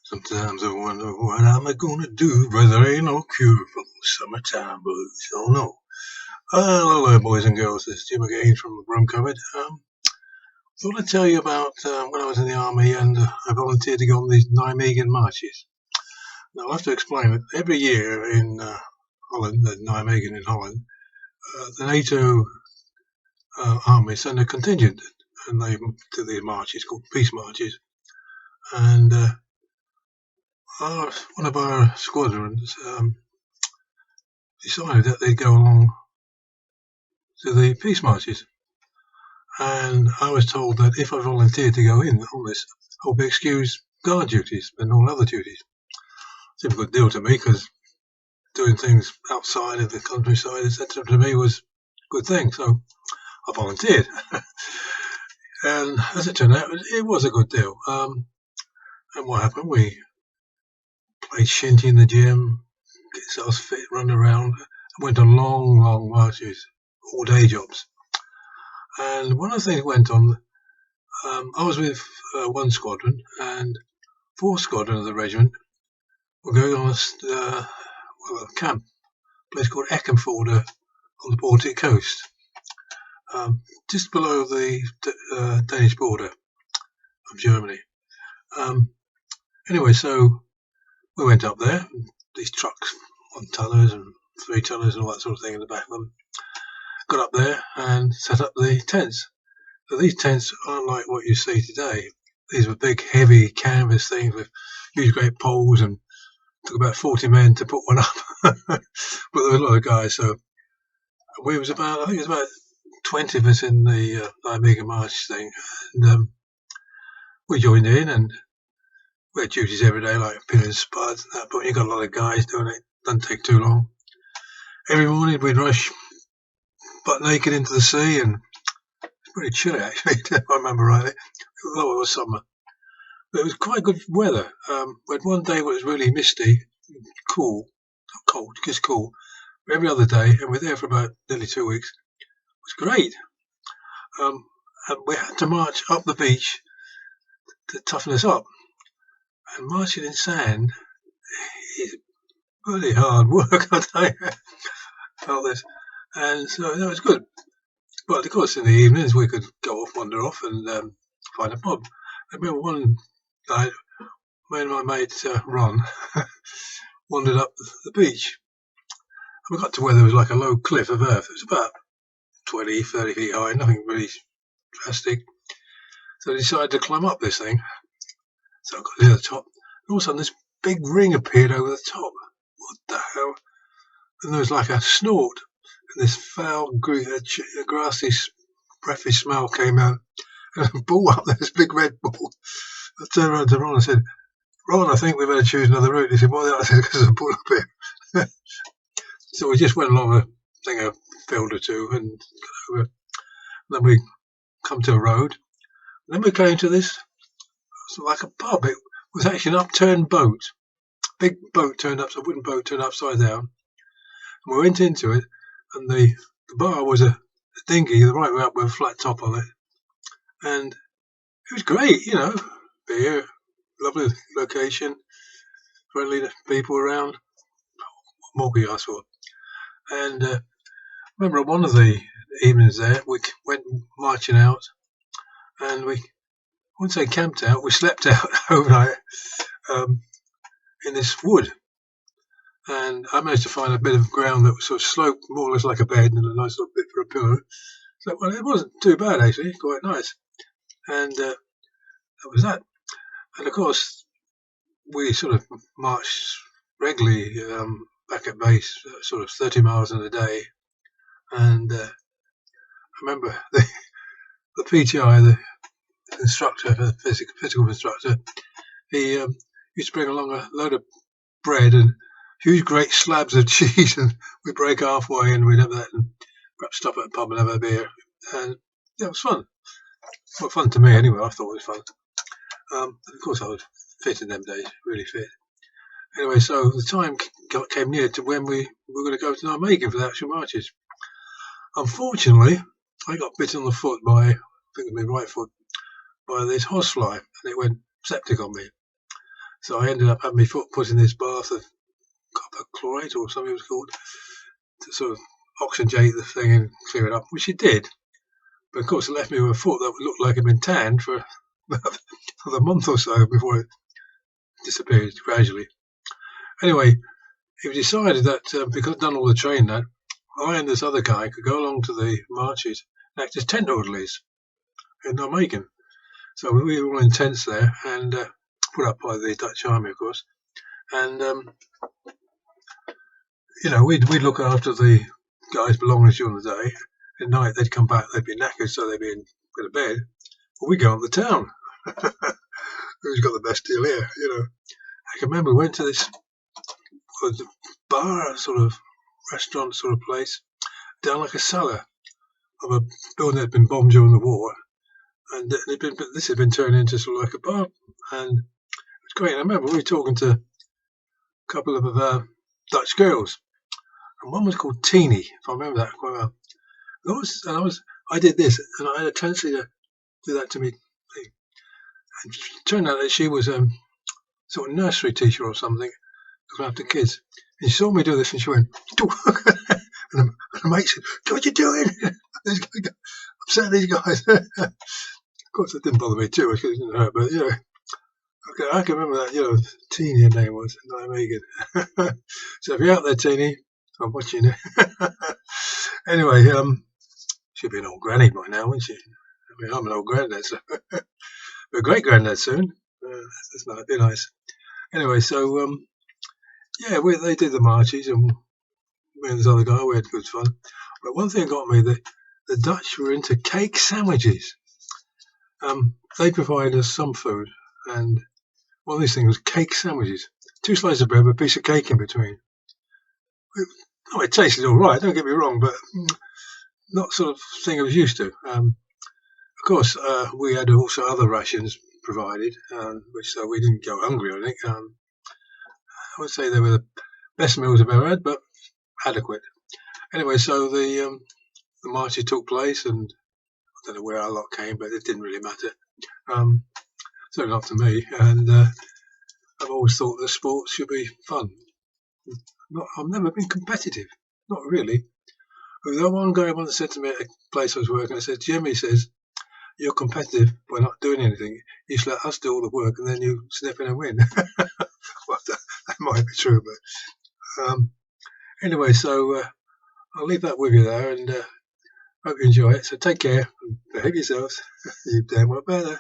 Sometimes I wonder what am I gonna do, but there ain't no cure for those summertime blues. Oh no. Hello there, boys and girls. This is Jim again from the Broom Cupboard. Thought I'd tell you about when I was in the army and I volunteered to go on these Nijmegen Marches. Now I'll have to explain that every year in Holland, Nijmegen in Holland, the NATO army send a contingent and they to these marches called peace marches. And one of our squadrons decided that they'd go along to the peace marches. And I was told that if I volunteered to go in on this, I would be excused guard duties and all other duties. Seemed a good deal to me because doing things outside of the countryside, etc., to me was a good thing. So I volunteered. And as it turned out, it was a good deal. And what happened? We played shinty in the gym, get ourselves fit, run around, and went on long marches, all day jobs. And one of the things went on, I was with one squadron, and fourth squadron of the regiment were going on a camp, a place called Eckenforde on the Baltic coast, just below the Danish border of Germany. Anyway, so we went up there, these trucks, 1-tonners and 3-tonners and all that sort of thing in the back of them. Got up there and set up the tents. So these tents aren't like what you see today. These were big, heavy canvas things with huge, great poles, and took about 40 men to put one up. But there were a lot of guys, so I think it was about 20 of us in the Nijmegen March thing, and we joined in, and we had duties every day, like pinning spuds and that. But you got a lot of guys doing it. Doesn't take too long. Every morning we'd rush butt naked into the sea, and it's pretty chilly actually, if I remember rightly. Although it was summer, but it was quite good weather. We had one day where it was really misty, cool, not cold, just cool. But every other day, and we were there for about nearly 2 weeks. It was great. And we had to march up the beach to toughen us up. And marching in sand is really hard work, I tell you. Felt this. And so that was good. But of course, in the evenings, we could wander off and find a pub. I remember one night, me and my mate Ron wandered up the beach. And we got to where there was like a low cliff of earth. It was about 20, 30 feet high, nothing really drastic. So I decided to climb up this thing. So I got to the top. And all of a sudden, this big ring appeared over the top. What the hell? And there was like a snort. And this foul, grassy, breathy smell came out. And a ball up there, this big red ball. I turned around to Ron and said, Ron, I think we better choose another route. He said, why? I said, because there's a ball up here. So we just went along a field or two and got over. And then we come to a road. And then we came to this, like a pub. It was actually an upturned boat. Big boat turned up, a wooden boat turned upside down. And we went into it, and the bar was a dinghy, the right way up with a flat top on it. And it was great, beer, lovely location, friendly people around. What more could you ask for? And I remember one of the evenings there, we went marching out, and I wouldn't say camped out, we slept out overnight in this wood. And I managed to find a bit of ground that was sort of sloped more or less like a bed and a nice little bit for a pillow. So, well, it wasn't too bad actually, quite nice. And that was that. And of course, we sort of marched regularly back at base, sort of 30 miles in a day. And I remember the PTI, the instructor, the physical instructor, he used to bring along a load of bread and huge great slabs of cheese, and we'd break halfway and we'd have that and perhaps stop at a pub and have a beer. And yeah, it was fun. Well, fun to me anyway. I thought it was fun. And of course, I was fit in them days, really fit. Anyway, so the time came near to when we were going to go to Nijmegen for the actual marches. Unfortunately, I got bit on the foot by, I think it was my right foot, by this horsefly, and it went septic on me. So I ended up having my foot put in this bath of copper chlorate or something it was called to sort of oxygenate the thing and clear it up, which it did. But of course, it left me with a foot that looked like it had been tanned for a month or so before it disappeared gradually. Anyway, it was decided that because I'd done all the training, that I and this other guy could go along to the marches and act as tent orderlies in Nijmegen. So we were all in tents there and put up by the Dutch army, of course. And we'd look after the guys' belongings during the day. At night, they'd come back, they'd be knackered, so they'd be in a bed. Well, we'd go up the town. Who's got the best deal here? I can remember we went to this bar, sort of restaurant sort of place, down like a cellar of a building that had been bombed during the war. And this had been turned into sort of like a bar. And it was great. I remember we were talking to a couple of Dutch girls. And one was called Teeny, if I remember that quite well. I did this, and I had a tendency to do that to me. And it turned out that she was sort of nursery teacher or something, looking after kids. And she saw me do this, and she went, and the mate said, "What are you doing? Upset these guys." Of course, it didn't bother me too much because it didn't hurt, but I can remember that. Teeny, her name was Nijmegen. So if you're out there, Teeny, I'm watching you. Anyway, she'll be an old granny by now, won't she? I mean, I'm an old granddad, so we're great granddad soon. That's not be nice. Anyway, so they did the marches, and me and this other guy, we had good fun. But one thing got me: the Dutch were into cake sandwiches. They provided us some food, and one of these things was cake sandwiches. 2 slices of bread with a piece of cake in between. It tasted all right, don't get me wrong, but not sort of thing I was used to. Of course, we had also other rations provided, which so we didn't go hungry or anything. I would say they were the best meals I've ever had, but adequate. Anyway, so the marches took place, and I don't know where our lot came, but it didn't really matter. So not to me, and I've always thought the sport should be fun. I've never been competitive, not really. Although one guy once said to me at a place I was working, I said, "Jimmy says, you're competitive by not doing anything. You should let us do all the work and then you step in and win." Well, that might be true, but anyway, so I'll leave that with you there and hope you enjoy it. So take care and behave yourselves. You damn well better.